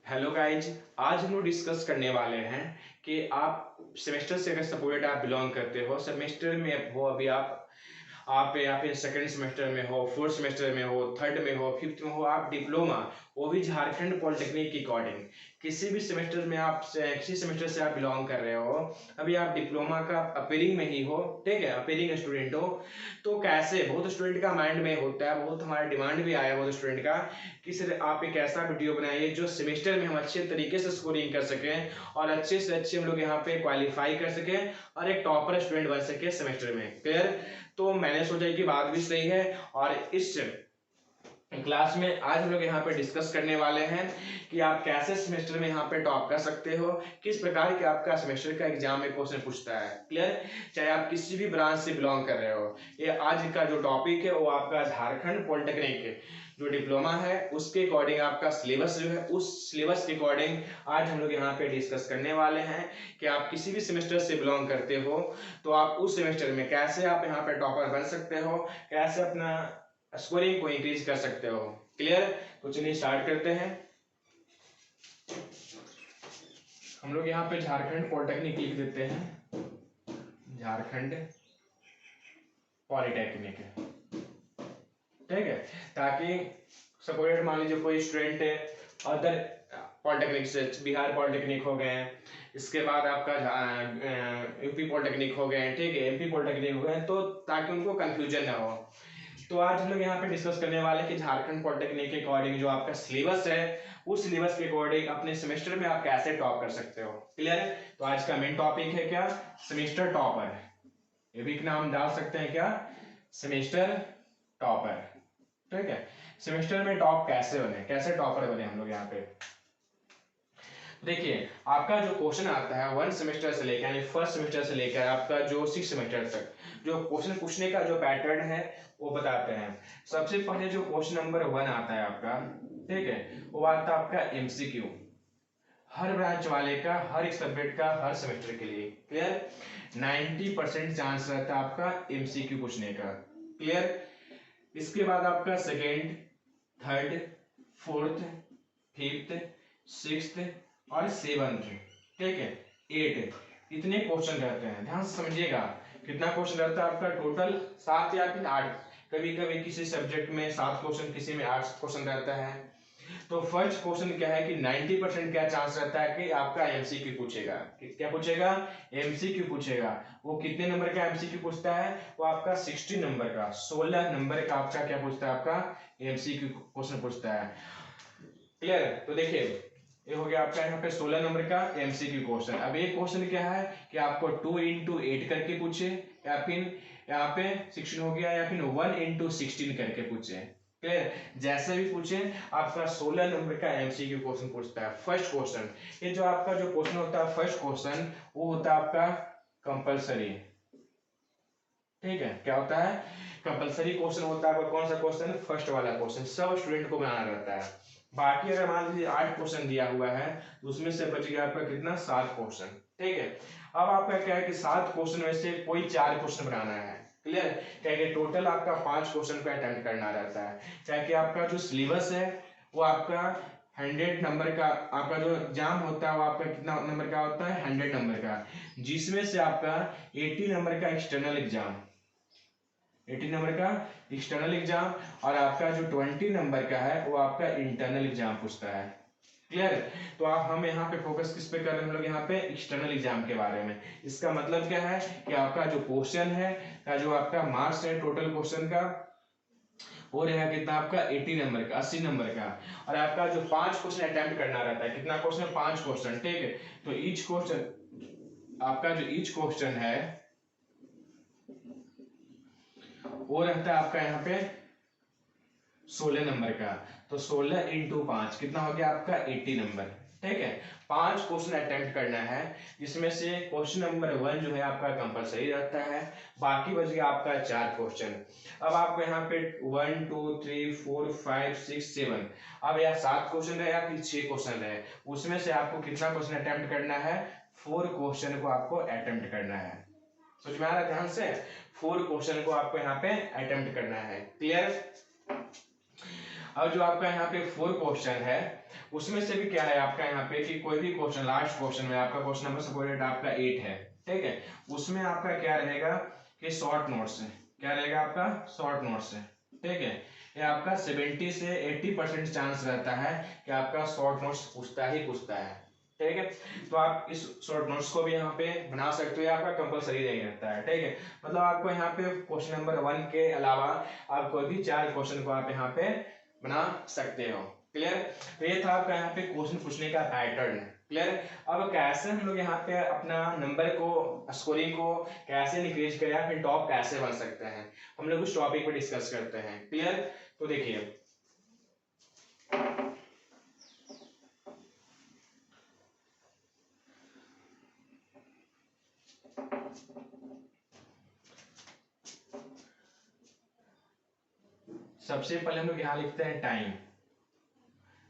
Hello guys. आज हम लोग डिस्कस करने वाले हैं कि आप सेमेस्टर से अगर सपोर्टेड आप बिलोंग करते हो, सेमेस्टर में हो, अभी आप या फिर सेकंड सेमेस्टर में हो, फोर्थ सेमेस्टर में हो, थर्ड में हो, फिफ्थ में हो, आप डिप्लोमा, वो भी झारखंड पॉलिटेक्निक के अकॉर्डिंग किसी भी सेमेस्टर में आप किसी सेमेस्टर से आप बिलोंग कर रहे हो, अभी आप डिप्लोमा का अपेयरिंग में ही हो, ठीक है, अपेयरिंग स्टूडेंट हो, तो कैसे बहुत स्टूडेंट का माइंड में होता है, बहुत हमारा डिमांड भी आया बहुत स्टूडेंट का कि सर आप एक ऐसा वीडियो बनाइए जो सेमेस्टर में हम अच्छे तरीके से स्कोरिंग कर सकें और अच्छे से अच्छे हम लोग यहाँ पे क्वालिफाई कर सकें और एक टॉपर स्टूडेंट बन सके सेमेस्टर में। क्लियर? तो मैंने सोचा कि बात भी सही है और इस क्लास में आज हम लोग यहाँ पे डिस्कस करने वाले हैं कि आप कैसे सेमेस्टर में यहाँ पे टॉप कर सकते हो, किस प्रकार के आपका सेमेस्टर का एग्जाम में क्वेश्चन पूछता है। क्लियर? चाहे आप किसी भी ब्रांच से बिलोंग कर रहे हो, ये आज का जो टॉपिक है वो आपका झारखंड पॉलिटेक्निक जो डिप्लोमा है उसके अकॉर्डिंग आपका सिलेबस जो है, उस सिलेबस के अकॉर्डिंग आज हम लोग यहाँ पे डिस्कस करने वाले हैं कि आप किसी भी सेमेस्टर से बिलोंग करते हो तो आप उस सेमेस्टर में कैसे आप यहाँ पे टॉपर बन सकते हो, कैसे अपना स्कोरिंग को इंक्रीज कर सकते हो। क्लियर? तो चलिए स्टार्ट करते हैं। हम लोग यहाँ पे झारखंड पॉलिटेक्निक लिख देते हैं, झारखंड पॉलिटेक्निक, ठीक है, ताकि सपोर्टेड मान लीजिए कोई स्टूडेंट अदर पॉलिटेक्निक से, बिहार पॉलिटेक्निक हो गए, इसके बाद आपका यूपी पॉलिटेक्निक हो गए, ठीक है, एमपी पॉलिटेक्निक हो गए, तो ताकि उनको कंफ्यूजन ना हो। तो आज हम लोग यहाँ पे डिस्कस करने वाले हैं कि झारखंड पॉलिटेक्निक के अकॉर्डिंग जो आपका सिलेबस है उस सिलेबस के अकॉर्डिंग अपने सेमेस्टर में आप कैसे टॉप कर सकते हो। क्लियर है? तो आज का मेन टॉपिक है क्या? Semester topper. ये भी नाम डाल सकते हैं क्या? Semester topper. ठीक है, सेमेस्टर में टॉप कैसे बने, कैसे टॉपर बने हम लोग यहाँ पे। देखिए आपका जो क्वेश्चन आता है वन सेमेस्टर से लेकर यानी फर्स्ट सेमेस्टर से लेकर आपका जो सिक्स सेमेस्टर तक जो क्वेश्चन पूछने का जो पैटर्न है वो बताते हैं। सबसे पहले जो क्वेश्चन नंबर 1 आता है आपका, ठीक है, वो आता है आपका एमसीक्यू, हर ब्रांच वाले का, हर एक सब्जेक्ट का, हर सेमेस्टर के लिए। क्लियर? 90% चांस रहता है आपका एमसीक्यू पूछने का। क्लियर? इसके बाद आपका second, third, fourth, fifth, sixth और सेवंथ, ठीक है, 8, इतने क्वेश्चन रहते हैं। ध्यान से समझिएगा कितना क्वेश्चन रहता है आपका, टोटल 7 या फिर 8, कभी कभी किसी सब्जेक्ट में 7 क्वेश्चन, किसी में 8 क्वेश्चन रहता है। तो फर्स्ट क्वेश्चन क्या है कि 90% क्या चांस रहता है कि आपका एमसीक्यू पूछेगा। क्या पूछेगा? एमसीक्यू पूछेगा। वो कितने नंबर का एमसीक्यू पूछता है? वो आपका 16 नंबर का, 16 नंबर का आपका क्या पूछता है, आपका एमसीक्यू क्वेश्चन पूछता है। क्लियर? तो देखिए ये हो गया आपका यहाँ पे 16 नंबर का एमसीक्यू क्वेश्चन। अब एक क्वेश्चन क्या है कि आपको 2 into 8 करके पूछे, या फिर यहाँ पे 16 हो गया, या फिर 1 into 16 करके पूछे। क्लियर? जैसे भी पूछे आपका 16 नंबर का एमसीक्यू क्वेश्चन पूछता है। फर्स्ट क्वेश्चन, ये जो आपका जो क्वेश्चन होता है फर्स्ट क्वेश्चन, वो होता है आपका कंपल्सरी। ठीक है, क्या होता है? कंपल्सरी क्वेश्चन होता है। कौन सा क्वेश्चन? फर्स्ट वाला क्वेश्चन, सब स्टूडेंट को बनाना रहता है। बाकी अगर मान लीजिए 8 क्वेश्चन दिया हुआ है तो उसमें से बच गया आपका कितना? 7 क्वेश्चन। ठीक है, अब आपका क्या है कि 7 क्वेश्चन में से कोई 4 क्वेश्चन बनाना है। क्लियर? क्या कि टोटल आपका 5 क्वेश्चन पे अटेम्प्ट करना रहता है। क्या कि आपका जो सिलेबस है वो आपका 100 नंबर का, आपका जो एग्जाम होता है वो आपका कितना नंबर का होता है? 100 नंबर का, जिसमें से आपका 80 नंबर का एक्सटर्नल एग्जाम, 80 नंबर का एक्सटर्नल एग्जाम, और आपका जो 20 नंबर का है वो आपका इंटरनल एग्जाम पूछता है। क्लियर? तो आप हम यहाँ पे फोकस किस पे कर रहे हैं? हम लोग यहाँ पे एक्सटर्नल एग्जाम के बारे में। इसका मतलब क्या है कि आपका जो क्वेश्चन है का जो आपका मार्क्स है टोटल क्वेश्चन का, वो रहेगा कितना आपका? 80 नंबर का, 80 नंबर का, और आपका जो 5 क्वेश्चन अटेम्प्ट करना रहता है। कितना क्वेश्चन? 5 क्वेश्चन। ठीक है, तो ईच क्वेश्चन, आपका जो ईच क्वेश्चन है वो रहता है आपका यहाँ पे 16 नंबर का। तो 16 into 5 कितना हो गया आपका? 80 नंबर। ठीक है, 5 क्वेश्चन अटेम्प्ट करना है, जिसमें से क्वेश्चन नंबर 1 जो है आपका कंपलसरी रहता है, बाकी बच गया आपका 4 क्वेश्चन। अब आपको यहाँ पे 1 2 3 4 5 6 7, अब यहाँ 7 क्वेश्चन रहे या फिर 6 क्वेश्चन रहे, उसमें से आपको कितना क्वेश्चन अटेम्प्ट करना है? 4 क्वेश्चन को आपको अटेम्प्ट करना है। समझ में आ रहा है? ध्यान से 4 क्वेश्चन को आपको यहाँ पे अटेम्प्ट करना है। क्लियर? अब जो आपका यहाँ पे 4 क्वेश्चन है उसमें से भी क्या है आपका यहाँ पे कि कोई भी क्वेश्चन, लास्ट क्वेश्चन में आपका क्वेश्चन नंबर सपोज आपका 8 है, ठीक है, उसमें आपका क्या रहेगा कि शॉर्ट नोट्स है, क्या रहेगा आपका शॉर्ट नोट्स है, ठीक है, ये आपका 70 से 80% चांस रहता है कि आपका शॉर्ट नोट्स पूछता ही पूछता है, ठीक है। तो आप इस शॉर्ट नोट्स को भी यहाँ पे बना सकते हो, आपका कंपलसरी नहीं रहता है, ठीक है। मतलब आपको यहाँ पे क्वेश्चन नंबर 1 के अलावा आप कोई भी 4 क्वेश्चन को आप यहाँ पे बना सकते हो, क्लियर। तो ये था आपका यहाँ पे क्वेश्चन पूछने का पैटर्न, क्लियर। अब कैसे हम लोग यहाँ पे अपना नंबर को, स्कोरिंग को कैसे इंक्रीज करें या फिर टॉप कैसे बन सकते हैं, हम लोग उस टॉपिक पे डिस्कस करते हैं, क्लियर। तो देखिए सबसे पहले हम लोग यहाँ लिखते हैं टाइम।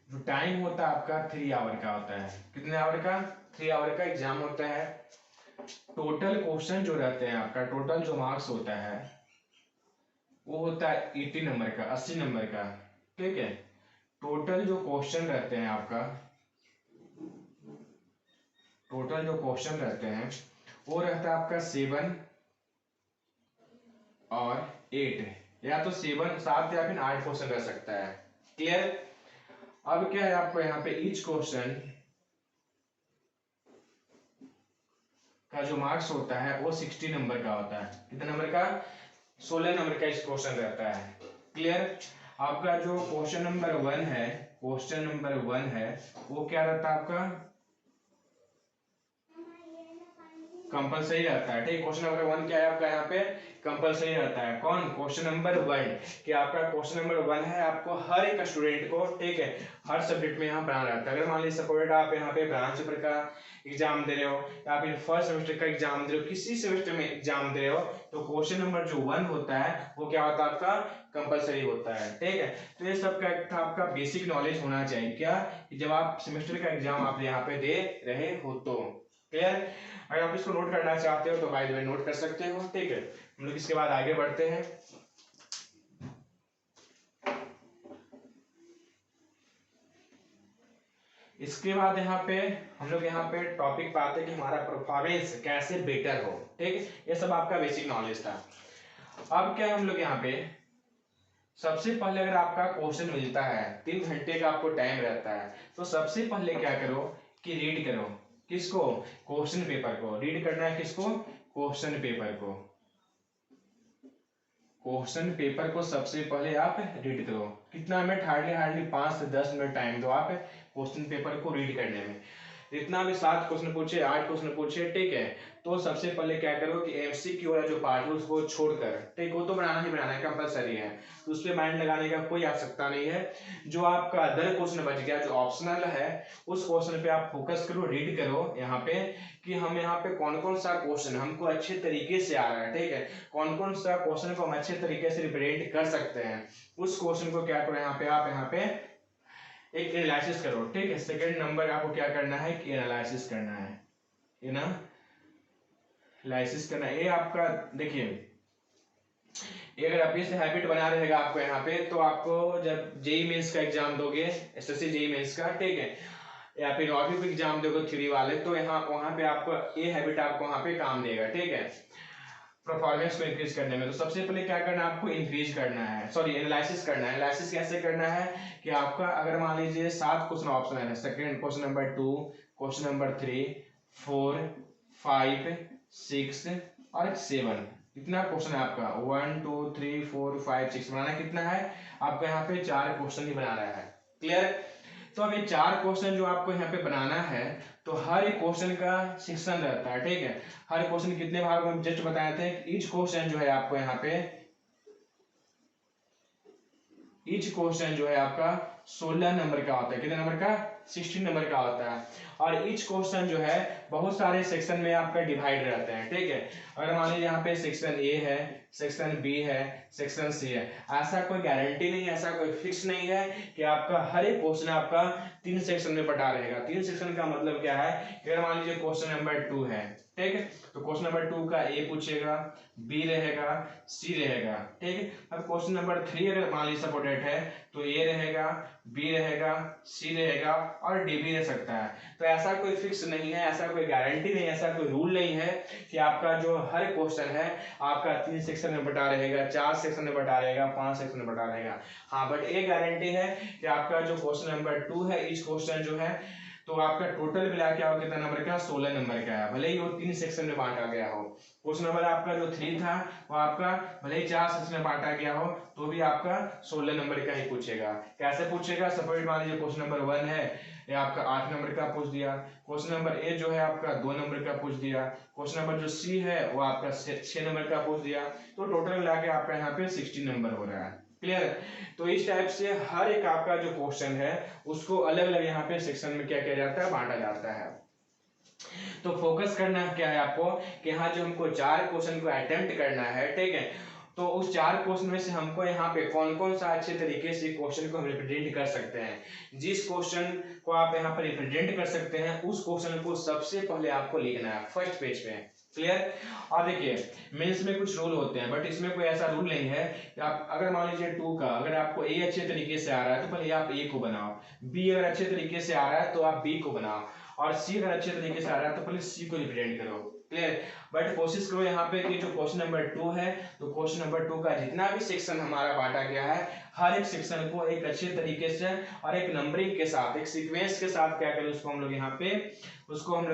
जो टाइम होता है आपका 3 आवर का होता है, कितने आवर का, 3 आवर का एग्जाम होता है। टोटल क्वेश्चन जो रहते हैं आपका, टोटल जो मार्क्स होता है वो होता है 80 नंबर का, 80 नंबर का, ठीक है। टोटल जो क्वेश्चन रहते हैं आपका, टोटल जो क्वेश्चन रहते हैं वो रहता है आपका 7 और 8, या तो 7 या फिर 8 क्वेश्चन रह सकता है, क्लियर। अब क्या है आपको यहाँ पे ईच क्वेश्चन का जो मार्क्स होता है वो 60 नंबर का होता है, कितने नंबर का, 16 नंबर का इस क्वेश्चन रहता है, क्लियर। आपका जो क्वेश्चन नंबर 1 है, क्वेश्चन नंबर 1 है वो क्या रहता है आपका, कंपलसरी रहता है, ठीक। क्वेश्चन नंबर 1 क्या है आपका यहाँ पे, कंपलसरी रहता है। कौन, क्वेश्चन नंबर 1 कि आपका क्वेश्चन नंबर 1 है, आपको हर एक स्टूडेंट को, ठीक है, हर सब्जेक्ट में यहाँ पढ़ाना रहता है। अगर मान लीजिए सपोज आप यहाँ पे ब्रांच पेपर का एग्जाम दे रहे हो या फिर फर्स्ट सेमेस्टर का एग्जाम दे रहे हो, किसी सेमेस्टर में एग्जाम दे रहे हो, तो क्वेश्चन नंबर जो 1 होता है वो क्या होता है आपका, कंपलसरी होता है, ठीक है। तो ये सब का आपका बेसिक नॉलेज होना चाहिए, क्या, जब आप सेमेस्टर का एग्जाम आप यहाँ पे दे रहे हो तो, क्लियर। अगर आप इसको नोट करना चाहते हो तो बाय द वे नोट कर सकते हो, ठीक है। हम लोग इसके बाद आगे बढ़ते हैं। इसके बाद यहाँ पे हम लोग यहाँ पे टॉपिक पाते हैं कि हमारा परफॉर्मेंस कैसे बेटर हो, ठीक। ये सब आपका बेसिक नॉलेज था। अब क्या हम लोग यहाँ पे सबसे पहले अगर आपका क्वेश्चन मिलता है, 3 घंटे का आपको टाइम रहता है, तो सबसे पहले क्या करो कि रीड करो, किसको, क्वेश्चन पेपर को रीड करना है, किसको, क्वेश्चन पेपर को, क्वेश्चन पेपर को सबसे पहले आप रीड करो। कितना मिनट, हार्डली 5 से 10 मिनट टाइम दो आप क्वेश्चन पेपर को रीड करने में। जितना भी 7 क्वेश्चन पूछे, 8 क्वेश्चन पूछे, ठीक है, तो सबसे पहले क्या करो कि एमसीक्यू वाला जो पार्ट है उसको छोड़कर, ठीक, वो तो बनाना ही बनाना है, कंपलसरी है, तो उस पर माइंड लगाने का कोई आवश्यकता नहीं है। जो आपका अदर क्वेश्चन बच गया, जो ऑप्शनल है, उस क्वेश्चन पे आप फोकस करो, रीड करो यहाँ पे कि हम यहाँ पे कौन कौन सा क्वेश्चन हमको अच्छे तरीके से आ रहा है, ठीक है, कौन कौन सा क्वेश्चन को हम अच्छे तरीके से रिप्रेजेंट कर सकते हैं, उस क्वेश्चन को क्या करो यहाँ पे आप यहाँ पे एक एनालिसिस करो, ठीक है। सेकंड नंबर आपको क्या करना है कि एनालिसिस करना है, एनालिसिस करना है। ये आपका देखिए, अगर आप इस हैबिट बना रहेगा आपको यहाँ पे, तो आपको जब जेई मेंस का एग्जाम दोगे, एसएससी जेई मेंस का, ठीक है, या फिर और भी एग्जाम दोगे थ्योरी वाले, तो यहाँ वहां पे आपको ये हैबिट आपको वहां पे काम देगा, ठीक है, परफॉर्मेंस को इंक्रीज करने में। तो सबसे पहले क्या करना है आपको, इंक्रीज करना है, सॉरी एनालिसिस करना है। एनालिसिस कैसे करना है कि आपका अगर मान लीजिए 7 क्वेश्चन ऑप्शन है, second question number 2, question number 3, 4, 5, 6 और 7, कितना क्वेश्चन है आपका, 1 2 3 4 5 6, बनाना कितना है आपका, यहाँ पे 4 क्वेश्चन ही बना रहा है, क्लियर। तो अब ये 4 क्वेश्चन जो आपको यहाँ पे बनाना है, तो हर एक क्वेश्चन का सेक्शन रहता है, ठीक है, हर क्वेश्चन कितने भाग में जस्ट बताए थे। ईच क्वेश्चन जो है आपको यहाँ पे, ईच क्वेश्चन जो है आपका 16 नंबर का होता है। कितने नंबर का? 16 नंबर का होता है। और ईच क्वेश्चन जो है बहुत सारे सेक्शन में आपका डिवाइड रहते हैं, ठीक है। अगर मान लीजिए यहाँ पे सेक्शन ए है, सेक्शन बी है, सेक्शन सी है, ऐसा कोई गारंटी नहीं है, ऐसा कोई फिक्स नहीं है कि आपका हर एक क्वेश्चन आपका 3 सेक्शन में बटा रहेगा। 3 सेक्शन का मतलब क्या है कि अगर मान लीजिए क्वेश्चन नंबर 2 है, ठीक है, तो क्वेश्चन नंबर 2 का ए पूछेगा, बी रहेगा, सी रहेगा, ठीक है। अब क्वेश्चन नंबर 3 अगर मान लीजिए सपोर्टेड है तो ए रहेगा, बी रहेगा, सी रहेगा और डी भी रह सकता है। तो ऐसा कोई फिक्स नहीं है, ऐसा कोई गारंटी नहीं है, ऐसा कोई रूल नहीं है कि आपका जो हर क्वेश्चन है आपका 3 सेक्शन में बटा रहेगा, 4 सेक्शन में बटा रहेगा, 5 सेक्शन में बटा रहेगा। हाँ, बट ये गारंटी है कि आपका जो क्वेश्चन नंबर 2 है, इस क्वेश्चन जो है तो आपका टोटल मिला के आओ कितना नंबर का? 16 नंबर का है, भले ही वो 3 सेक्शन में बांटा गया हो। क्वेश्चन नंबर आपका जो 3 था वो आपका भले ही 4 सेक्शन में बांटा गया हो तो भी आपका 16 नंबर का ही पूछेगा। कैसे पूछेगा? सपोज मान लीजिए क्वेश्चन नंबर 1 है, ये आपका 8 नंबर का पूछ दिया। क्वेश्चन नंबर ए जो है आपका 2 नंबर का पूछ दिया। क्वेश्चन नंबर जो सी है वो आपका 6 नंबर का पूछ दिया। तो टोटल मिला के आपका यहाँ पे 16 नंबर हो रहा है। क्लियर? तो इस टाइप से हर एक आपका जो क्वेश्चन है उसको अलग अलग यहाँ पे सेक्शन में क्या किया जाता है? बांटा जाता है। तो फोकस करना क्या है आपको कि यहाँ जो हमको 4 क्वेश्चन को अटेम्प्ट करना है, ठीक है, तो उस 4 क्वेश्चन में से हमको यहाँ पे कौन कौन सा अच्छे तरीके से क्वेश्चन को हम रिप्रेजेंट कर सकते हैं। जिस क्वेश्चन को आप यहाँ पर रिप्रेजेंट कर सकते हैं उस क्वेश्चन को सबसे पहले आपको लिखना है फर्स्ट पेज पे। क्लियर? और देखिए मेंस में कुछ रूल होते हैं बट इसमें कोई ऐसा रूल नहीं है कि आप अगर मान लीजिए 2 का अगर आपको ए अच्छे तरीके से आ रहा है तो पहले आप ए को बनाओ, बी अगर अच्छे तरीके से आ रहा है तो आप बी को बनाओ, और सी अगर अच्छे तरीके से आ रहा है तो पहले सी को रिप्रेजेंट करो। क्लियर? बट कोशिश करो यहाँ पे कि जो क्वेश्चन नंबर 2 है तो क्वेश्चन नंबर 2 का जितना भी सेक्शन हमारा बांटा गया है हर एक सेक्शन को एक अच्छे तरीके से और एक नंबरिंग के साथ, एक सीक्वेंस के साथ क्या करें उसको हम लोग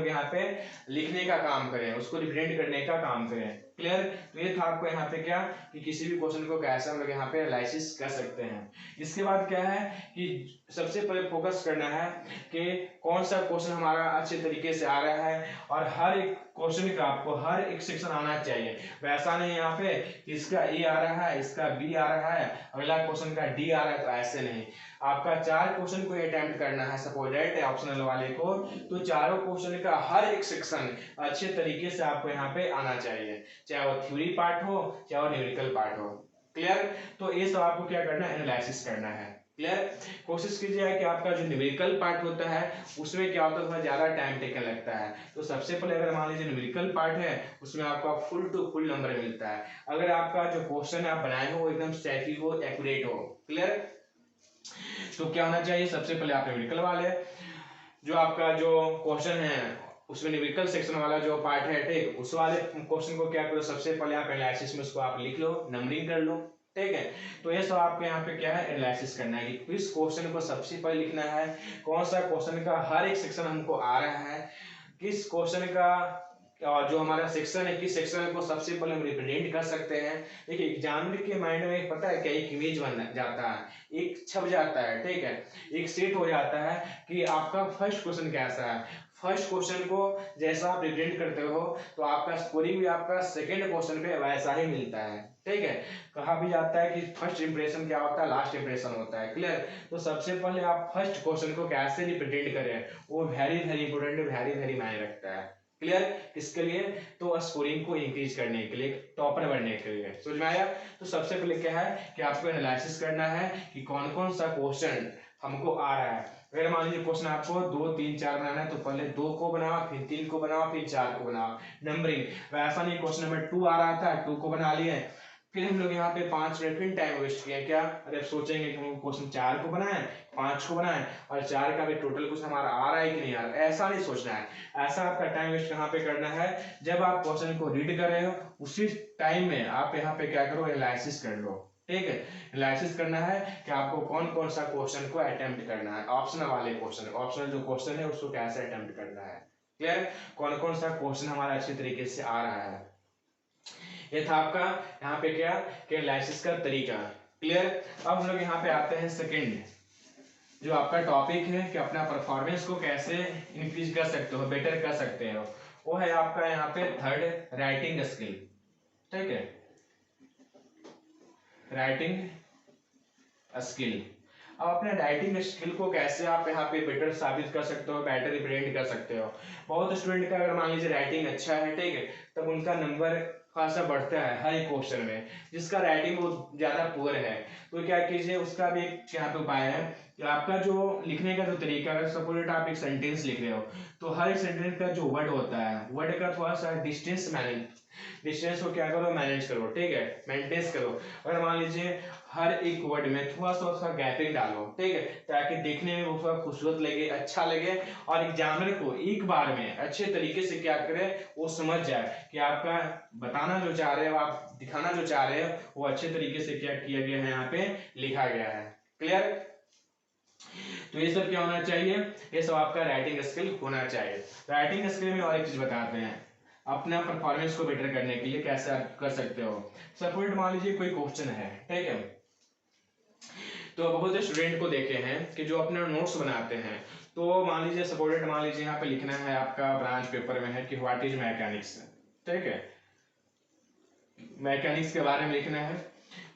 यहाँ पे लिखने का काम करें, उसको रिप्रेजेंट करने का काम करें। क्लियर? तो ये था आपको यहाँ पे क्या कि किसी भी क्वेश्चन को कैसे हम लोग यहाँ पे एनालिसिस कर सकते हैं। इसके बाद क्या है कि सबसे पहले फोकस करना है कि कौन सा क्वेश्चन हमारा अच्छे तरीके से आ रहा है और हर एक क्वेश्चन का आपको हर एक सेक्शन आना चाहिए। वैसा नहीं यहाँ पे इसका ए आ रहा है, इसका बी आ रहा है, अगला क्वेश्चन का डी आ रहा है, तो ऐसे नहीं। आपका 4 क्वेश्चन को अटेम्प्ट करना है सपोजेट ऑप्शनल वाले को, तो चारों क्वेश्चन का हर एक सेक्शन अच्छे तरीके से आपको यहाँ पे आना चाहिए, चाहे वो थ्योरी पार्ट हो चाहे वो न्यूमेरिकल पार्ट हो। क्लियर? तो ये सब आपको क्या करना है? एनालिसिस करना है। क्लियर? कोशिश कीजिए कि आपका जो न्यूमेरिकल पार्ट होता है उसमें क्या होता है, थोड़ा ज्यादा टाइम टेकन लगता है। तो सबसे पहले अगर मान लीजिए न्यूमेरिकल पार्ट है उसमें आपका फुल टू फुल नंबर मिलता है अगर आपका जो क्वेश्चन आप बनाए हो वो एकदम सही हो, एक्यूरेट हो। क्लियर? तो क्या होना चाहिए? सबसे पहले आप न्यूमेरिकल वाले जो आपका जो क्वेश्चन है उसमें न्यूमेरिकल सेक्शन वाला जो पार्ट है, ठीक, उस वाले क्वेश्चन को क्या करो, सबसे पहले आप एनालिसिस में उसको आप लिख लो, नंबरिंग कर लो। ठीक है? तो ये सब आपके यहाँ पे क्या है? एनालिसिस करना है कि किस क्वेश्चन को सबसे पहले लिखना है, कौन सा क्वेश्चन का हर एक सेक्शन हमको आ रहा है, किस क्वेश्चन का जो हमारा सेक्शन है किस सेक्शन को सबसे पहले हम रिप्रेजेंट कर सकते हैं। देखिए एग्जामिनर के माइंड में पता है क्या, एक इमेज बन जाता है, एक छप जाता है, ठीक है, एक सेट हो जाता है कि आपका फर्स्ट क्वेश्चन कैसा है। फर्स्ट क्वेश्चन को जैसा आप रिप्रेजेंट करते हो तो आपका स्कोरिंग भी आपका सेकंड क्वेश्चन पे वैसा ही मिलता है। ठीक है? कहा भी जाता है कि फर्स्ट इंप्रेशन क्या होता है, लास्ट इंप्रेशन होता है। क्लियर? तो सबसे पहले आप फर्स्ट क्वेश्चन को कैसे रिप्रेजेंट करें वो very very important, very very मायने रखता है। क्लियर? किसके लिए? तो स्कोरिंग को इंक्रीज करने के लिए, टॉपर बनने के लिए। समझ में आया? तो सबसे पहले क्या है कि आपको एनालिसिस करना है कि कौन कौन सा क्वेश्चन हमको आ रहा है। अगर मान लीजिए क्वेश्चन आपको 2 3 4 बनाना है तो पहले 2 को बनाओ, फिर 3 को बनाओ, फिर 4 को बनाओ, नंबरिंग। वैसा नहीं क्वेश्चन नंबर 2 आ रहा था, 2 को बना लिए, फिर हम लोग यहाँ पे 5 मिनट फिर टाइम वेस्ट किया। क्या? अरे अब सोचेंगे कि हम क्वेश्चन 4 को बनाएं, 5 को बनाएं और 4 का भी टोटल कुछ हमारा आ रहा है कि नहीं आ रहा है, ऐसा नहीं सोचना है। ऐसा आपका टाइम वेस्ट कहाँ पे करना है, जब आप क्वेश्चन को रीड कर रहे हो उसी टाइम में आप यहाँ पे क्या करो, एनालिसिस कर लो। ठीक है? एनालिसिस करना है कि आपको कौन कौन सा क्वेश्चन को अटेम्प्ट करना है, ऑप्शनल वाले क्वेश्चन, ऑप्शनल जो क्वेश्चन है उसको कैसे अटेम्प्ट करना है। क्लियर? कौन कौन सा क्वेश्चन हमारा अच्छे तरीके से आ रहा है। ये था आपका यहाँ पे क्या कि एनालिसिस का तरीका। क्लियर? अब हम लोग यहाँ पे आते हैं सेकंड जो आपका टॉपिक है कि अपना परफॉर्मेंस को कैसे इंक्रीज कर सकते हो, बेटर कर सकते हो, वो है आपका यहाँ पे थर्ड राइटिंग स्किल। ठीक है? Writing skill. अब अपने राइटिंग स्किल को कैसे आप यहाँ पे बेटर साबित कर सकते हो, बेटर रिप्रेजेंट कर सकते हो। बहुत स्टूडेंट का अगर मान लीजिए राइटिंग अच्छा है, ठीक है, तब उनका नंबर खासा बढ़ता है हर एक क्वेश्चन में। जिसका राइटिंग बहुत ज्यादा पुअर है तो क्या कीजिए, उसका भी एक यहाँ पे उपाय है कि आपका जो लिखने का जो तरीका है, सपोज आप एक सेंटेंस लिख रहे हो तो हर एक सेंटेंस का जो वर्ड होता है, वर्ड का थोड़ा सा डिस्टेंस को क्या करो, मैनेज करो, ठीक है, मेंटेन करो। अगर मान लीजिए हर एक वर्ड में थोड़ा सा उसका गैपिंग डालो, ठीक है, ताकि देखने में वो थोड़ा खूबसूरत लगे, अच्छा लगे, और एग्जामिनर को एक बार में अच्छे तरीके से क्या करे, वो समझ जाए कि आपका बताना जो चाह रहे हो, आप दिखाना जो चाह रहे हो, वो अच्छे तरीके से क्या किया गया है, यहाँ पे लिखा गया है। क्लियर? तो ये सब क्या होना चाहिए, ये सब आपका राइटिंग स्किल होना चाहिए। राइटिंग स्किल में और एक चीज बताते हैं, अपना परफॉर्मेंस को बेटर करने के लिए कैसे आप कर सकते हो। सपोज मान लीजिए कोई क्वेश्चन है, ठीक है, तो बहुत से स्टूडेंट को देखे हैं कि जो अपना नोट्स बनाते हैं, तो मान लीजिए सपोज मान लीजिए यहाँ पे लिखना है आपका ब्रांच पेपर में है कि व्हाट इज मैकेनिक्स, ठीक है, मैकेनिक्स के बारे में लिखना है,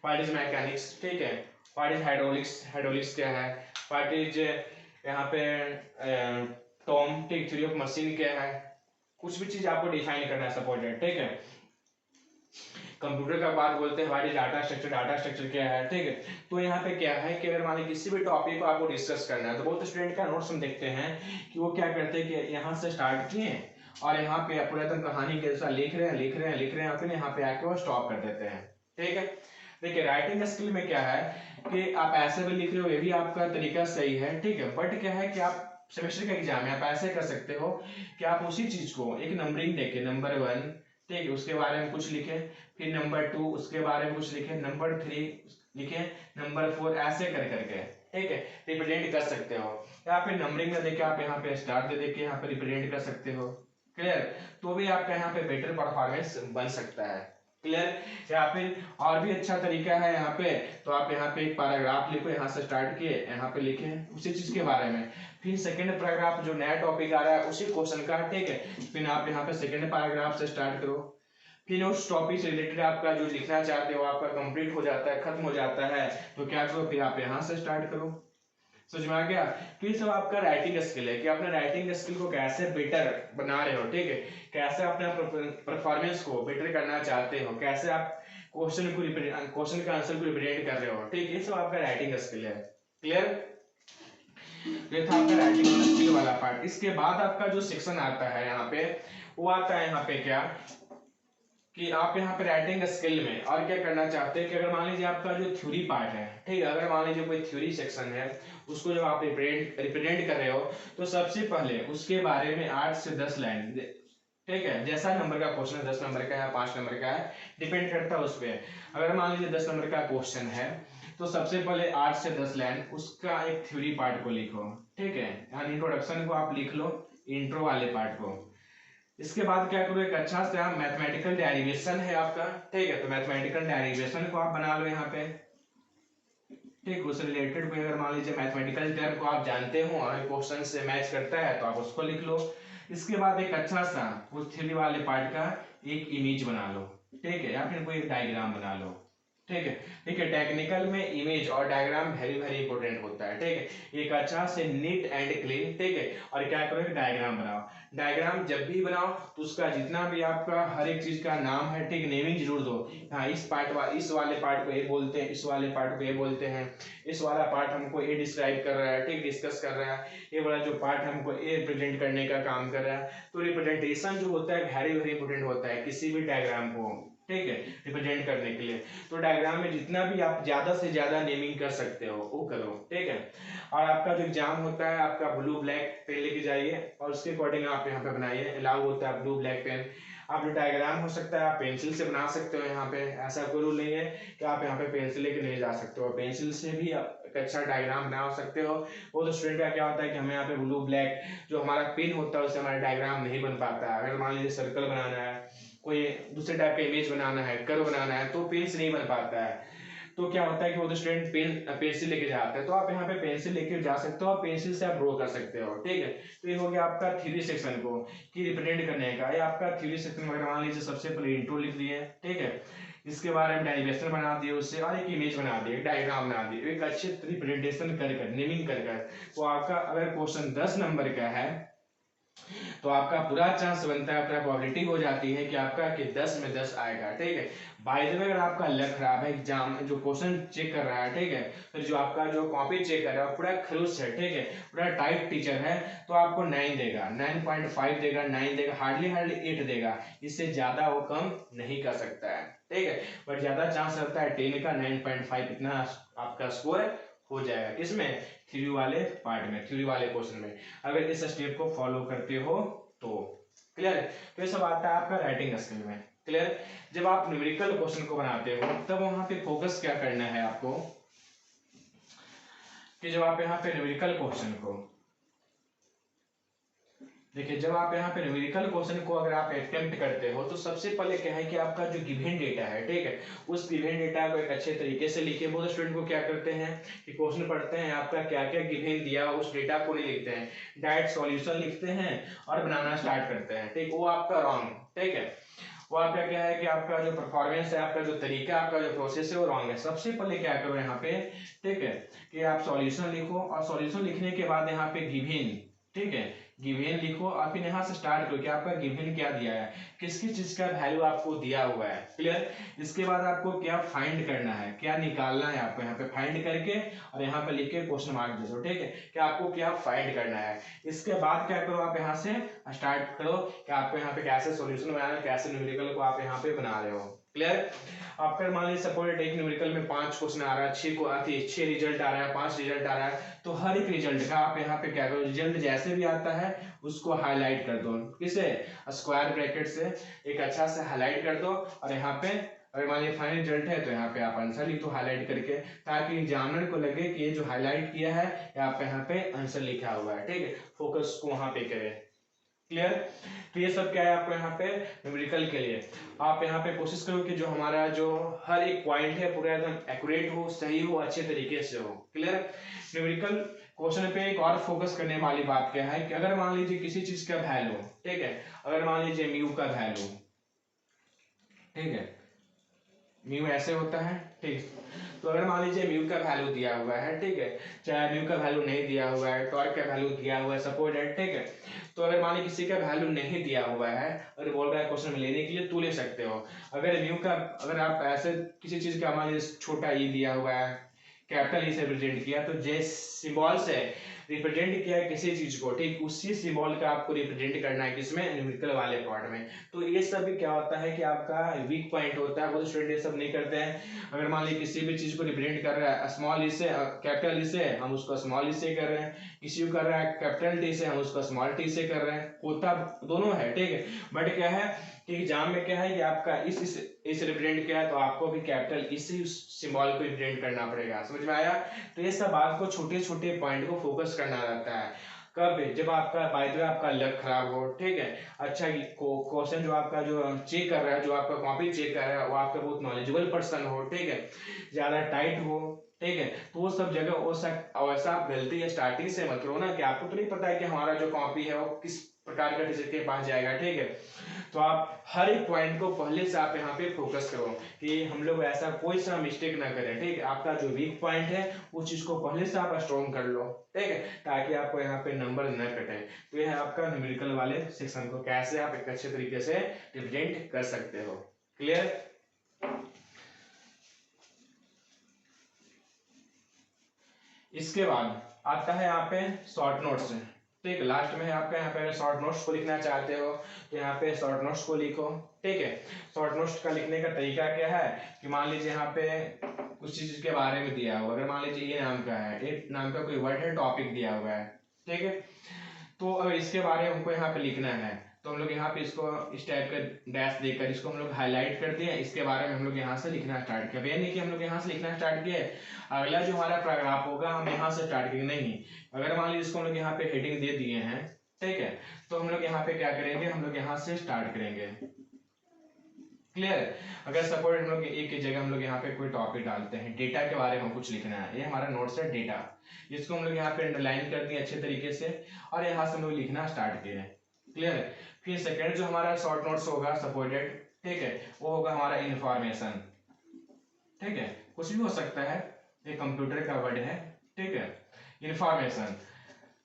व्हाट इज मैकेनिक्स, ठीक है, व्हाट इज हाइड्रोलिक्स, हाइड्रोलिक्स क्या है, व्हाट इज यहाँ पे टॉम, ठीक, थ्योरी ऑफ मशीन क्या है, कुछ भी चीज आपको डिफाइन करना है सपोज, ठीक है। कंप्यूटर का बात बोलते हैं, what is data structure, data structure क्या है, ठीक है। तो यहाँ पे क्या है कि अगर मान लीजिए किसी भी टॉपिक को आपको डिस्कस करना है, तो बहुत स्टूडेंट का नोट्स हम देखते हैं कि वो क्या करते हैं कि यहाँ से स्टार्ट किए और यहाँ पे पुरातन कहानी के जैसा लिख रहे हैं और फिर यहाँ पे आके वो स्टॉप कर देते हैं, ठीक है। देखिए राइटिंग स्किल में क्या है कि आप ऐसे भी लिख रहे हो, ये भी आपका तरीका सही है, ठीक है, बट क्या है कि आप सेमेस्टर का एग्जाम में आप ऐसे कर सकते हो कि आप उसी चीज को एक नंबरिंग देके, नंबर 1, ठीक है, उसके बारे में कुछ लिखे, फिर नंबर 2 उसके बारे में कुछ लिखे, नंबर 3 लिखे, नंबर 4 ऐसे कर करके, ठीक है, रिप्रेजेंट कर सकते हो। या फिर नंबरिंग में देके आप यहाँ पे स्टार दे देके यहाँ पे रिप्रेजेंट कर सकते हो। क्लियर? तो भी आपका यहाँ पे बेटर परफॉर्मेंस बन सकता है। क्लियर? या फिर और भी अच्छा तरीका है यहाँ पे, तो आप यहाँ पे एक पैराग्राफ लिखो, यहाँ से स्टार्ट किए, यहाँ पे लिखे उसी चीज के बारे में, फिर सेकंड पैराग्राफ जो नया टॉपिक आ रहा है उसी क्वेश्चन का, ठीक है, फिर आप यहाँ पे सेकंड पैराग्राफ से स्टार्ट करो, फिर उस टॉपिक से रिलेटेड आपका जो लिखना चाहते हो आपका कंप्लीट हो जाता है, खत्म हो जाता है, तो क्या करो, फिर आप यहाँ से स्टार्ट करो। समझ में आ गया? तो ये सब आपका राइटिंग स्किल है कि अपने राइटिंग स्किल को कैसे बेटर बना रहे हो, ठीक है, कैसे अपने परफॉर्मेंस को बेटर करना चाहते हो, कैसे आप क्वेश्चन का आंसर को रिप्रेजेंट कर रहे हो, ठीक, ये सब आपका राइटिंग स्किल है। क्लियर? ये था आपका राइटिंग स्किल वाला पार्ट। इसके बाद आपका जो सेक्शन आता है यहाँ पे, वो आता है यहाँ पे क्या कि आप यहाँ पे राइटिंग स्किल में और क्या करना चाहते हैं कि अगर मान लीजिए आपका जो थ्योरी पार्ट है, ठीक है, अगर मान लीजिए कोई थ्योरी सेक्शन है, उसको जब आप रिप्रेजेंट कर रहे हो, तो सबसे पहले उसके बारे में 8 से 10 लाइन, ठीक है, जैसा नंबर का क्वेश्चन है, 10 नंबर का है, 5 नंबर का है, डिपेंड करता है उस पर। अगर मान लीजिए 10 नंबर का क्वेश्चन है, तो सबसे पहले 8 से 10 लाइन उसका एक थ्योरी पार्ट को लिखो, ठीक है, यानी इंट्रोडक्शन को आप लिख लो, इंट्रो वाले पार्ट को। इसके बाद क्या करो, एक अच्छा सा मैथमेटिकल डेरिवेशन है आपका, ठीक है, तो मैथमेटिकल डेरिवेशन को आप बना लो यहाँ पे, ठीक, उससे रिलेटेड कोई अगर मान लीजिए मैथमेटिकल टर्म को आप जानते हो और क्वेश्चन से मैच करता है तो आप उसको लिख लो। इसके बाद एक अच्छा सा उस थ्योरी वाले पार्ट का एक इमेज बना लो, ठीक है, या फिर कोई एक डायग्राम बना लो, ठीक है। ठीक है, टेक्निकल में इमेज और डायग्राम वेरी वेरी इंपॉर्टेंट होता है, ठीक है, एक अच्छा से नीट एंड क्लीन, ठीक है, और क्या करो, एक डायग्राम बनाओ। डायग्राम जब भी बनाओ तो उसका जितना भी आपका हर एक चीज का नाम है, ठीक, नेमिंग जरूर दो। हाँ, इस वाले पार्ट को ये बोलते हैं, इस वाले पार्ट को ये बोलते हैं, इस वाला पार्ट हमको ये डिस्क्राइब कर रहा है, ठीक, डिस्कस कर रहा है, ये वाला जो पार्ट हमको ये रिप्रेजेंट करने का काम कर रहा है। तो रिप्रेजेंटेशन जो होता है वेरी वेरी इंपॉर्टेंट होता है किसी भी डायग्राम को, ठीक है, रिप्रेजेंट करने के लिए। तो डायग्राम में जितना भी आप ज्यादा से ज्यादा नेमिंग कर सकते हो वो करो, ठीक है। और आपका जो एग्जाम होता है, आपका ब्लू ब्लैक पेन लेके जाइए और उसके अकॉर्डिंग आप यहाँ पे बनाइए, अलाउ होता है ब्लू ब्लैक पेन। आप जो डायग्राम हो सकता है आप पेंसिल से बना सकते हो, यहाँ पे ऐसा कोई रूल नहीं है कि आप यहाँ पे पेंसिल लेके नहीं जा सकते हो, पेंसिल से भी आप एक अच्छा डायग्राम बना सकते हो। वो तो स्टूडेंट का क्या होता है कि हमें यहाँ पे ब्लू ब्लैक जो हमारा पेन होता है उससे हमारा डायग्राम नहीं बन पाता है। अगर मान लीजिए सर्कल बनाना है, कोई दूसरे टाइप का इमेज बनाना है, कर्व बनाना है, तो पेन से नहीं बन पाता है। तो क्या होता है कि वो तो स्टूडेंट पेंसिल लेके जाते हैं, तो आप यहाँ पे पेंसिल लेके जा सकते हो और पेंसिल से आप ड्रॉ कर सकते हो, ठीक है। तो ये हो गया आपका थ्योरी सेक्शन को कि रिप्रेजेंट करने का। ये आपका थ्योरी सेक्शन वगैरह मान लीजिए सबसे पहले इंट्रो लिख दिए, ठीक है, इसके बारे में डेरिवेशन बना दिए उससे, और एक इमेज बना दिए, एक डायग्राम बना दिए, एक अच्छे रिप्रेजेंटेशन कर कर, नेमिंग कर कर, तो आपका अगर क्वेश्चन 10 नंबर का है तो आपका पूरा चांस बनता है, पूरा प्रोबेबिलिटी हो जाती है कि आपका कि 10 में 10 आएगा, ठीक है। बाय द वे अगर आपका लक खराब है, एग्जाम जो क्वेश्चन चेक कर रहा है, ठीक है, फिर जो आपका जो कॉपी चेक कर रहा है पूरा खलूस है, ठीक है, पूरा टाइप टीचर है, तो आपको 9 देगा, 9.5 देगा, 9 देगा, हार्डली 8 देगा, इससे ज्यादा वो कम नहीं कर सकता है, ठीक है। बट ज्यादा चांस रहता है 10 का, 9.5 इतना आपका स्कोर हो जाएगा, किसमें, थ्योरी वाले पार्ट में, थ्योरी वाले क्वेश्चन में, अगर इस स्टेप को फॉलो करते हो तो। क्लियर है। तो ये सब आता है आपका राइटिंग स्किल में। क्लियर। जब आप न्यूमेरिकल क्वेश्चन को बनाते हो तब वहां पे फोकस क्या करना है आपको, कि जब आप यहाँ पे न्यूमेरिकल क्वेश्चन को देखिए, जब आप यहाँ पे न्यूमेरिकल क्वेश्चन को अगर आप अटेम्प्ट करते हो तो सबसे पहले क्या है कि आपका जो गिवन डेटा है, ठीक है, उस गिवन डेटा को एक अच्छे तरीके से लिखे। बहुत स्टूडेंट को क्या करते हैं कि क्वेश्चन पढ़ते हैं, आपका क्या क्या गिवन दिया उस डेटा को नहीं लिखते हैं, डायरेक्ट सॉल्यूशन लिखते हैं और बनाना स्टार्ट करते हैं, ठीक, वो आपका रॉन्ग, ठीक है। वो आपका क्या है कि आपका जो परफॉर्मेंस है, आपका जो तरीका, आपका जो प्रोसेस है वो रॉन्ग है। सबसे पहले क्या करो यहाँ पे, ठीक है, कि आप सॉल्यूशन लिखो, और सॉल्यूशन लिखने के बाद यहाँ पे गिवन, ठीक है, गिवन लिखो, और फिर यहाँ से स्टार्ट करो कि आपका गिवन क्या दिया है, किस किस चीज का वैल्यू आपको दिया हुआ है। क्लियर। इसके बाद आपको क्या फाइंड करना है, क्या निकालना है, आपको यहाँ पे फाइंड करके और यहाँ पे लिख के क्वेश्चन मार्क दे दो, ठीक है, कि आपको क्या फाइंड करना है। इसके बाद क्या करो, आप यहाँ से स्टार्ट करो कि आपको यहाँ पे कैसे सॉल्यूशन बनाना है, कैसे न्यूमेरिकल को आप यहाँ पे बना रहे हो। क्लियर। आपका मान लीजिए सपोज एक न्यूमेरिकल में 5 क्वेश्चन आ रहा है, 6 रिजल्ट आ रहा है, 5 रिजल्ट आ रहा है, तो हर एक रिजल्ट का आप यहाँ पे क्या करो, रिजल्ट जैसे भी आता है उसको हाईलाइट कर दो, किसे, स्क्वायर ब्रैकेट से एक अच्छा से हाईलाइट कर दो, और यहाँ पे अगर मान लीजिए फाइनल रिजल्ट है तो यहाँ पे आप आंसर लिख दो हाईलाइट करके, ताकि एग्जामिनर को लगे कि ये जो हाईलाइट किया है आप यहाँ पे आंसर लिखा हुआ है, ठीक है, फोकस को वहां पे करें। क्लियर। तो ये सब क्या है आपको यहाँ पे न्यूमेरिकल के लिए। आप यहाँ पे कोशिश करो कि जो हमारा जो हर एक पॉइंट है पूरा एकदम एक्यूरेट हो, सही हो, अच्छे तरीके से हो। क्लियर। न्यूमेरिकल क्वेश्चन पे एक और फोकस करने वाली बात क्या है कि अगर मान लीजिए किसी चीज का वैल्यू, ठीक है, अगर मान लीजिए म्यू का वैल्यू, ठीक है, म्यू ऐसे होता है, ठीक, तो अगर मान लीजिए म्यू का वैल्यू दिया हुआ है, ठीक है, चाहे म्यू का वैल्यू नहीं दिया हुआ है, टॉर्क का वैल्यू दिया हुआ है सपोज है, ठीक है, तो अगर मान लीजिए किसी का वैल्यू नहीं दिया हुआ है और बोल रहा है क्वेश्चन में लेने के लिए, तो ले सकते हो। अगर म्यू का, अगर आप ऐसे किसी चीज का मान लीजिए छोटा ई दिया हुआ है, कैपिटल ई से रिप्रेजेंट किया, तो जे सिंबल से रिप्रेजेंट किया है किसी चीज को, ठीक, उसी सिंबल का आपको रिप्रेजेंट करना है किसमें, न्यूमेरिकल वाले पार्ट में। तो ये सब भी क्या होता है कि आपका वीक पॉइंट होता है, बहुत स्टूडेंट ये सब नहीं करते हैं। अगर मान लीजिए किसी भी चीज को रिप्रेजेंट कर रहा है स्मॉल ई से, कैपिटल ई से, हम उसको स्मॉल ई से कर रहे हैं, किसी को कर रहा है कैपिटल टी से, हम उसको स्मॉल टी से कर रहे हैं, होता दोनों है, ठीक है। बट क्या है कि एग्जाम में क्या है कि आपका इस रिप्रेजेंट किया है तो आपको भी कैपिटल इसी सिंबल को रिप्रेजेंट करना पड़ेगा, समझ में आया। तो ये सब आपको छोटे छोटे पॉइंट को फोकस करना रहता है। कब, जब आपका बाय द वे आपका लक खराब हो, ठीक है, अच्छा क्वेश्चन जो आपका जो चेक कर रहा है, जो आपका कॉपी चेक कर रहा है वो आपका बहुत नॉलेजेबल पर्सन हो, ठीक है, ज्यादा टाइट हो, ठीक है, तो वो सब जगह वो वैसा आप गलती स्टार्टिंग से मत करो ना, कि आपको तो नहीं पता है कि हमारा जो कॉपी है वो किस प्रकार का टीचर के पास जाएगा, ठीक है। तो आप हर एक पॉइंट को पहले से आप यहाँ पे फोकस करो कि हम लोग ऐसा कोई सा मिस्टेक ना करें, ठीक है। आपका जो वीक पॉइंट है उस चीज को पहले से आप स्ट्रॉन्ग कर लो, ठीक है, ताकि आपको यहाँ पे नंबर न कटे। तो यह है आपका न्यूमेरिकल वाले सेक्शन को कैसे आप एक अच्छे तरीके से रिप्रेजेंट कर सकते हो। क्लियर। इसके बाद आता है यहाँ पे शॉर्ट नोट्स, ठीक, लास्ट में है आपका यहाँ पे शॉर्ट नोट्स को लिखना चाहते हो तो यहाँ पे शॉर्ट नोट्स को लिखो, ठीक है। शॉर्ट नोट्स का लिखने का तरीका क्या है कि मान लीजिए यहाँ पे कुछ चीज के बारे में दिया हुआ, अगर मान लीजिए ये नाम का है, ये नाम का कोई वर्ड है, टॉपिक दिया हुआ है, ठीक है, तो अगर इसके बारे में हमको यहाँ पे लिखना है तो हम लोग यहाँ पे इसको इस टाइप का डैश देकर इसको हम लोग हाईलाइट कर दिए, इसके बारे में हम लोग यहाँ से लिखना स्टार्ट किया। ये नहीं कि हम लोग यहाँ से लिखना स्टार्ट किए, अगला जो हमारा पैराग्राफ होगा हम यहाँ से स्टार्ट करेंगे, नहीं। अगर मान लीजिए इसको हम लोग यहाँ पे हेडिंग दे दिए हैं, ठीक है, तो हम लोग यहाँ पे क्या करेंगे, हम लोग यहाँ से स्टार्ट करेंगे। क्लियर। अगर सपोज हम लोग एक ही जगह हम लोग यहाँ पे कोई टॉपिक डालते हैं, डेटा के बारे में कुछ लिखना है, ये हमारा नोट्स है डेटा, इसको हम लोग यहाँ पे अंडरलाइन कर दिए अच्छे तरीके से और यहाँ से हम लोग लिखना स्टार्ट किए। क्लियर। फिर सेकंड जो हमारा शॉर्ट नोट्स होगा सपोर्टेड, ठीक है, वो होगा हमारा इंफॉर्मेशन, ठीक है, कुछ भी हो सकता है, ये कंप्यूटर का वर्ड है, ठीक है, इंफॉर्मेशन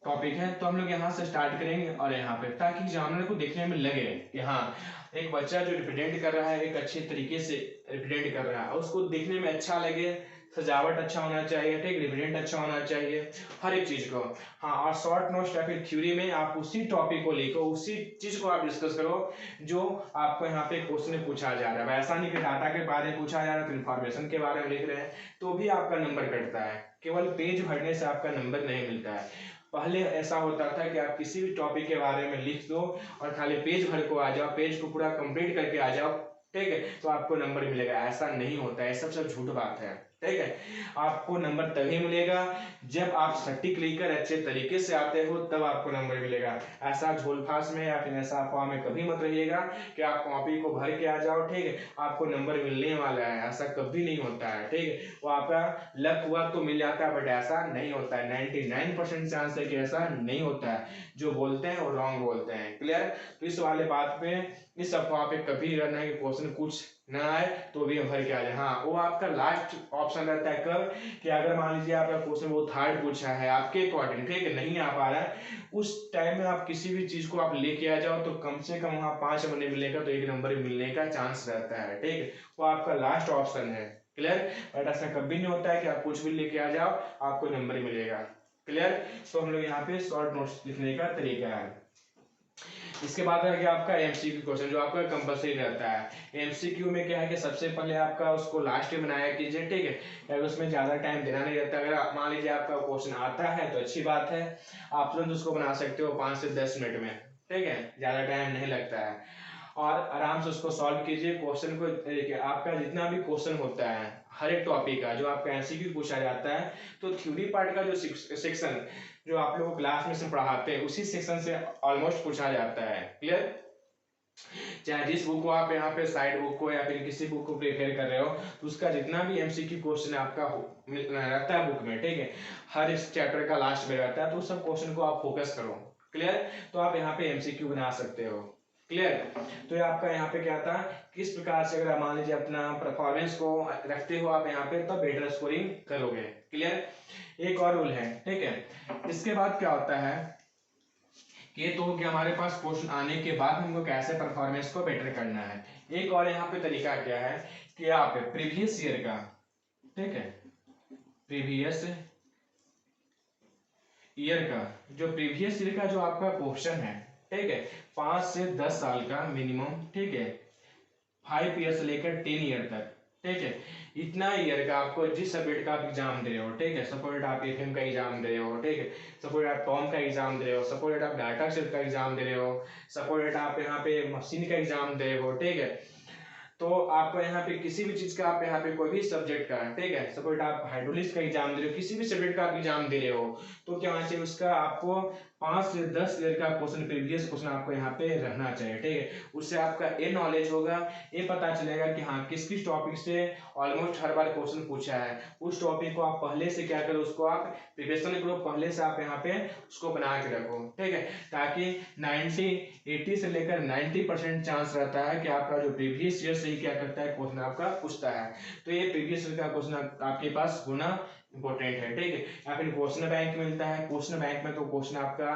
टॉपिक है। तो हम लोग यहाँ से स्टार्ट करेंगे और यहाँ पे, ताकि एग्जामिनर को देखने में लगे कि हाँ एक बच्चा जो रिप्रेजेंट कर रहा है एक अच्छे तरीके से रिप्रेजेंट कर रहा है, उसको देखने में अच्छा लगे, सजावट अच्छा होना चाहिए, ठीक, रिप्रेजेंट अच्छा होना चाहिए, हर एक चीज को। हाँ, और शॉर्ट नोट्स या फिर थ्योरी में आप उसी टॉपिक को लिखो, उसी चीज को आप डिस्कस करो जो आपको यहाँ पे क्वेश्चन में पूछा जा रहा है। ऐसा नहीं कि डाटा के बारे में पूछा जा रहा है तो इन्फॉर्मेशन के बारे में लिख रहे हैं तो भी आपका नंबर कटता है। केवल पेज भरने से आपका नंबर नहीं मिलता है। पहले ऐसा होता था कि आप किसी भी टॉपिक के बारे में लिख दो और खाली पेज भर को आ जाओ, पेज को पूरा कंप्लीट करके आ जाओ, ठीक है, तो आपको नंबर मिलेगा। ऐसा नहीं होता है, सब झूठ बात है, ठीक है। आपको नंबर तभी मिलेगा जब आप सटीक लेकर अच्छे तरीके से आते हो, तब आपको नंबर मिलेगा। ऐसा झोलफास में या फिर ऐसा अफवाह में कभी मत रहिएगा कि आप कॉपी को भर के आ जाओ, ठीक है, आपको नंबर मिलने वाला है, ऐसा कभी नहीं होता है, ठीक है। वो आपका लक हुआ तो मिल जाता है, बट ऐसा नहीं होता है। 99% चांस है कि ऐसा नहीं होता है। जो बोलते हैं वो रॉन्ग बोलते हैं। क्लियर? तो इस वाले बात पे, इस अफवाह पे कभी रहना है कि क्वेश्चन कुछ ना आए तो भी भर के आ जाए। हाँ, वो आपका लास्ट ऑप्शन रहता है। कब? कि अगर मान लीजिए आपका क्वेश्चन बहुत हार्ड पूछा है आपके अकॉर्डिंग, ठीक है, नहीं आ पा रहा है, उस टाइम में आप किसी भी चीज को आप लेके आ जाओ तो कम से कम वहां 5 नंबर मिलेगा, तो 1 नंबर मिलने का चांस रहता है, ठीक है। वो आपका लास्ट ऑप्शन है। क्लियर? बट ऐसा कभी नहीं होता है कि आप कुछ भी लेके आ जाओ आपको नंबर मिलेगा। क्लियर? तो हम लोग यहाँ पे शॉर्ट नोट्स लिखने का तरीका है। इसके बाद है कि आपका एमसीक्यू क्वेश्चन, जो आपका कंपलसरी रहता है। एमसीक्यू में क्या है कि सबसे पहले आपका उसको लास्ट में बनाया कीजिए, ठीक है, अगर उसमें ज्यादा टाइम देना नहीं रहता। अगर मान लीजिए आपका क्वेश्चन आता है तो अच्छी बात है, आप तुरंत उसको बना सकते हो 5 से 10 मिनट में, ठीक है, ज्यादा टाइम नहीं लगता है। और आराम से उसको सॉल्व कीजिए। क्वेश्चन को देखिए, आपका जितना भी क्वेश्चन होता है हर एक टॉपिक का जो आपका एमसीक्यू पूछा जाता है, तो थ्योरी पार्ट का जो सेक्शन जो आप लोगों को क्लास में से पढ़ाते हैं उसी सेक्शन से ऑलमोस्ट पूछा जाता है। क्लियर? चाहे जिस बुक को आप यहाँ पे साइड बुक को या फिर किसी बुक को प्रिपेयर कर रहे हो, तो उसका जितना भी एमसीक्यू क्वेश्चन आपका रहता है बुक में, ठीक है, हर इस चैप्टर का लास्ट में रहता है, तो उस सब क्वेश्चन को आप फोकस करो। क्लियर? तो आप यहाँ पे एमसीक्यू बना सकते हो। क्लियर? तो ये आपका यहाँ पे क्या था, किस प्रकार से अगर मान लीजिए अपना परफॉर्मेंस को रखते हो आप यहाँ पे, तब बेटर स्कोरिंग करोगे। क्लियर? एक और रूल है, ठीक है। इसके बाद क्या होता है कि तो कि हमारे पास क्वेश्चन आने के बाद हमको कैसे परफॉर्मेंस को बेटर करना है। एक और यहाँ पे तरीका क्या है कि आप प्रीवियस ईयर का, ठीक है, प्रीवियस ईयर का जो प्रीवियस ईयर का जो आपका क्वेश्चन है, ठीक है, 5 से 10 साल का मिनिमम, ठीक है, 5 ईयर से लेकर 10 ईयर तक, ठीक है, इतना ईयर का आपको जिस सब्जेक्ट का आप एग्जाम दे रहे हो, ठीक है, सपोज आप एफएम का एग्जाम दे रहे हो, ठीक है, सपोज आप टॉम का एग्जाम दे रहे हो, सपोज आप डाटा सेट का एग्जाम दे रहे हो, सपोज आप यहाँ पे मशीन का एग्जाम दे रहे हो, ठीक है, तो आपको यहाँ पे किसी भी चीज का, आप यहाँ पे कोई भी सब्जेक्ट का, ठीक है, सपोज आप हाइड्रोलिक्स का एग्जाम दे रहे हो, किसी भी सब्जेक्ट का आप एग्जाम दे रहे हो, तो क्या होना चाहिए, उसका आपको 5 से 10 ईयर का क्वेश्चन, प्रीवियस क्वेश्चन आपको यहाँ पे रहना चाहिए, ठीक है। उससे आपका ये नॉलेज होगा, ये पता चलेगा कि हाँ किस किस टॉपिक से ऑलमोस्ट हर बार क्वेश्चन पूछा है, उस टॉपिक को आप पहले से क्या करो, उसको आप प्रिपरेशन करो, पहले से आप यहाँ पे उसको बना के रखो, ठीक है, ताकि 80 से लेकर 90% चांस रहता है कि आपका जो प्रीवियस ईयर से ही क्या करता है क्वेश्चन आपका पूछता है। तो ये प्रीवियस ईयर का क्वेश्चन आपके पास होना इंपॉर्टेंट है, ठीक है। या फिर क्वेश्चन बैंक मिलता है, क्वेश्चन बैंक में तो क्वेश्चन आपका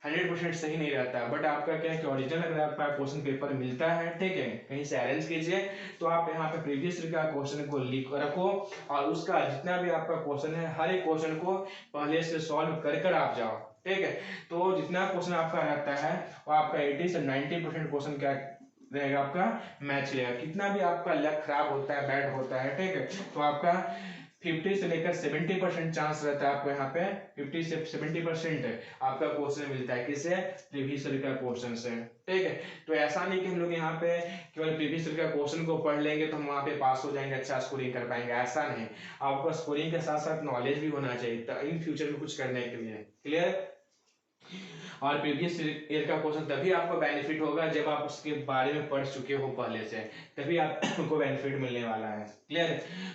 100% सही नहीं रहता, बट आपका क्या है कि ओरिजिनल अगर आपका क्वेश्चन पेपर मिलता है, ठीक है, कहीं से अरेंज कीजिए, तो आप यहाँ पे प्रीवियस ईयर का क्वेश्चन को लिख रखो और उसका जितना भी आपका क्वेश्चन है हर एक क्वेश्चन को पहले से सॉल्व कर कर आप जाओ, ठीक है। तो जितना क्वेश्चन आपका रहता है वो आपका 80 से 90% क्वेश्चन क्या रहेगा, आपका मैच रहेगा। कितना भी आपका लक खराब होता है, बैड होता है, ठीक है, तो आपका 50 से लेकर 70% चांस रहता है आपको यहाँ पे 50 से 70% आपका क्वेश्चन मिलता है, किससे, प्रीवियस ईयर का क्वेश्चन से, ठीक है। तो ऐसा नहीं कि हम लोग यहाँ पे केवल प्रीवियस ईयर का क्वेश्चन को पढ़ लेंगे तो हम वहाँ पे पास हो जाएंगे, अच्छा स्कोरिंग कर पाएंगे, ऐसा नहीं। आपको स्कोरिंग के साथ साथ नॉलेज भी होना चाहिए इन फ्यूचर में कुछ करने के लिए। क्लियर? और प्रीवियस ईयर का क्वेश्चन तभी आपको बेनिफिट होगा जब आप उसके बारे में पढ़ चुके हो पहले से, तभी आपको बेनिफिट मिलने वाला है। क्लियर?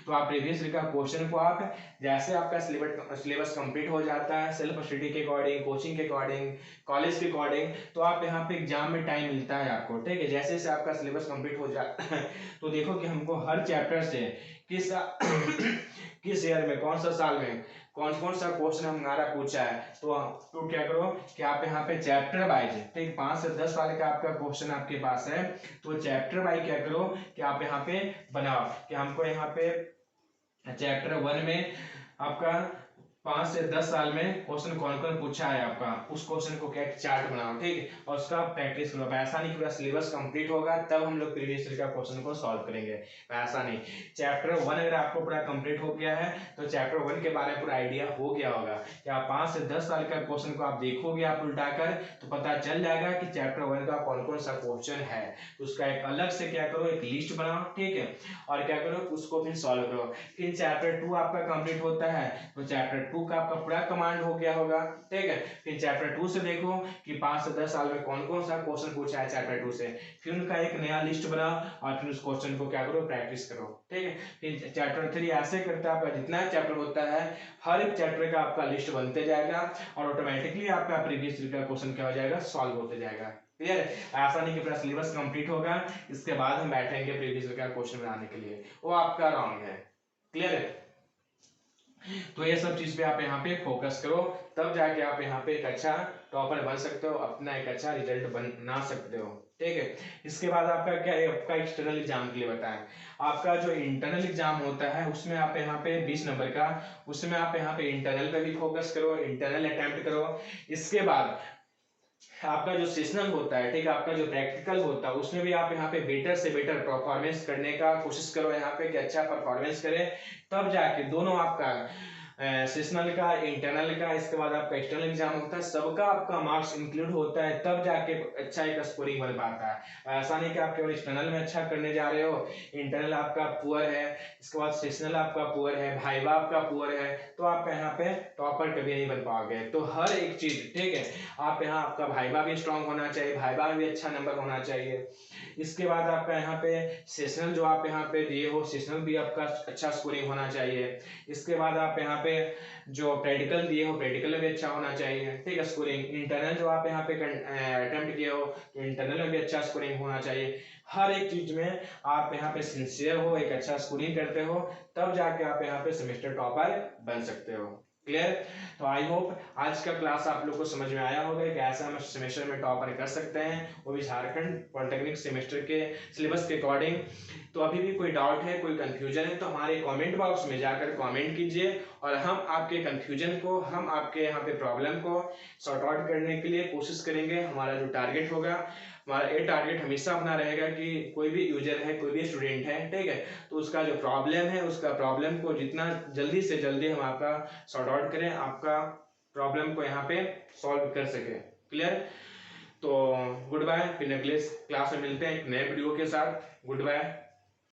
तो आप प्रीवियस ईयर का क्वेश्चन को आप जैसे आपका सिलेबस कंप्लीट हो जाता है, सेल्फ स्टडी के अकॉर्डिंग, कोचिंग के अकॉर्डिंग, कॉलेज के अकॉर्डिंग, तो आप यहाँ पे एग्जाम में टाइम मिलता है आपको, ठीक है, जैसे जैसे आपका सिलेबस कंप्लीट हो जाता है तो देखो कि हमको हर चैप्टर से किस किस ईयर में, कौन सा साल में कौन कौन सा क्वेश्चन हमारा पूछा है। तो क्या करो कि आप यहाँ पे चैप्टर वाइज, ठीक 5 से 10 साल का आपका क्वेश्चन आपके पास है, तो चैप्टर वाइज क्या करो कि आप यहाँ पे बनाओ कि हमको यहाँ पे चैप्टर 1 में आपका 5 से 10 साल में क्वेश्चन कौन कौन पूछा है आपका, उस क्वेश्चन को क्या चार्ट बनाओ, ठीक, और उसका प्रैक्टिस करो। ऐसा नहीं पूरा सिलेबस कंप्लीट होगा तब हम लोग प्रीवियस ईयर का क्वेश्चन को सॉल्व करेंगे, ऐसा नहीं। चैप्टर 1 अगर आपको पूरा कंप्लीट हो गया है तो चैप्टर 1 के बारे में पूरा आइडिया हो गया होगा कि आप 5 से 10 साल का क्वेश्चन को आप देखोगे आप उल्टा कर, तो पता चल जाएगा कि चैप्टर 1 का कौन कौन सा क्वेश्चन है। तो उसका एक अलग से क्या करो, एक लिस्ट बनाओ, ठीक है, और क्या करो उसको फिर सॉल्व करो। फिर चैप्टर 2 आपका कंप्लीट होता है तो चैप्टर 2 का आपका पूरा कमांड हो गया होगा, ठीक है। फिर चैप्टर 2 से देखो कि 5 से 10 साल में कौन कौन सा क्वेश्चन पूछा है चैप्टर 2 से, फिर उनका एक नया लिस्ट बनाओ और फिर उस क्वेश्चन को क्या करो, प्रैक्टिस करो, ठीक है। फिर चैप्टर 3 ऐसे करता है, आपका जितना चैप्टर होता है हर एक चैप्टर का आपका लिस्ट बनते जाएगा और ऑटोमेटिकली आपका प्रीवियस ईयर का क्वेश्चन क्या हो जाएगा, सॉल्व होते जाएगा। क्लियर है, ऐसा नहीं कि पूरा सिलेबस कंप्लीट होगा इसके बाद हम बैठेंगे प्रीवियस ईयर का क्वेश्चन बनाने के लिए, वो आपका रॉन्ग है। क्लियर है, तो ये सब चीज पे आप यहाँ पे फोकस करो, तब जाके आप यहाँ पे एक अच्छा टॉपर बन सकते हो, अपना एक अच्छा रिजल्ट बना सकते हो, ठीक है। इसके बाद आपका क्या है, आपका एक्सटर्नल एग्जाम के लिए बताएं। आपका जो इंटरनल एग्जाम होता है उसमें आप यहाँ पे 20 नंबर का, उसमें आप यहाँ पे इंटरनल पे भी फोकस करो, इंटरनल अटेम्प्ट करो। इसके बाद आपका जो सेशनल होता है, ठीक है, आपका जो प्रैक्टिकल होता है उसमें भी आप यहाँ पे बेटर से बेटर परफॉर्मेंस करने का कोशिश करो, यहाँ पे कि अच्छा परफॉर्मेंस करें, तब जाके दोनों आपका सेशनल का, इंटरनल का, इसके बाद आपका एक्सटर्नल एग्जाम होता है, सबका आपका मार्क्स इंक्लूड होता है, तब जाके अच्छा एक स्कोरिंग बन पाता है। ऐसा नहीं कि आप केवल एक्सटर्नल में अच्छा करने जा रहे हो, इंटरनल आपका पुअर है, इसके बाद सेशनल आपका पुअर है, भाइवा आपका पुअर है, तो आप यहाँ पे टॉपर कभी नहीं बन पाओगे। तो हर एक चीज, ठीक है, आप यहाँ आपका भाइवा भी स्ट्रांग होना चाहिए, भाइवा में भी अच्छा नंबर होना चाहिए। इसके बाद आपका यहाँ पे सेशनल जो आप यहाँ पे दिए हो, सेशनल भी आपका अच्छा स्कोरिंग होना चाहिए। इसके बाद आप यहाँ पे जो प्रैक्टिकल दिए हो, प्रैक्टिकल में भी अच्छा होना चाहिए, ठीक है, स्कोरिंग। इंटरनल जो आप यहाँ पे अटेम्प्ट किए हो तो इंटरनल में भी अच्छा स्कोरिंग होना चाहिए। हर एक चीज में आप यहाँ पे सिंसियर हो, एक अच्छा स्कोरिंग करते हो, तब जाके आप यहाँ पे सेमेस्टर टॉपर बन सकते हो। क्लियर, तो आई होप आज का क्लास आप लोग को समझ में आया होगा कि ऐसा हम सेमेस्टर में टॉपर कर सकते हैं, वो भी झारखंड पॉलिटेक्निक सेमेस्टर के सिलेबस के अकॉर्डिंग। तो अभी भी कोई डाउट है, कोई कंफ्यूजन है, तो हमारे कमेंट बॉक्स में जाकर कमेंट कीजिए और हम आपके कंफ्यूजन को, हम आपके यहाँ पे प्रॉब्लम को सॉर्ट आउट करने के लिए कोशिश करेंगे। हमारा जो टारगेट होगा, हमारा ये टारगेट हमेशा अपना रहेगा कि कोई भी यूजर है, कोई भी स्टूडेंट है, ठीक है, तो उसका जो प्रॉब्लम है, उसका प्रॉब्लम को जितना जल्दी से जल्दी हम आपका सॉर्ट आउट करें, आपका प्रॉब्लम को यहाँ पे सॉल्व कर सके। क्लियर, तो गुड बाय, फिर नेक्स्ट क्लास में मिलते हैं एक नए वीडियो के साथ। Good bye.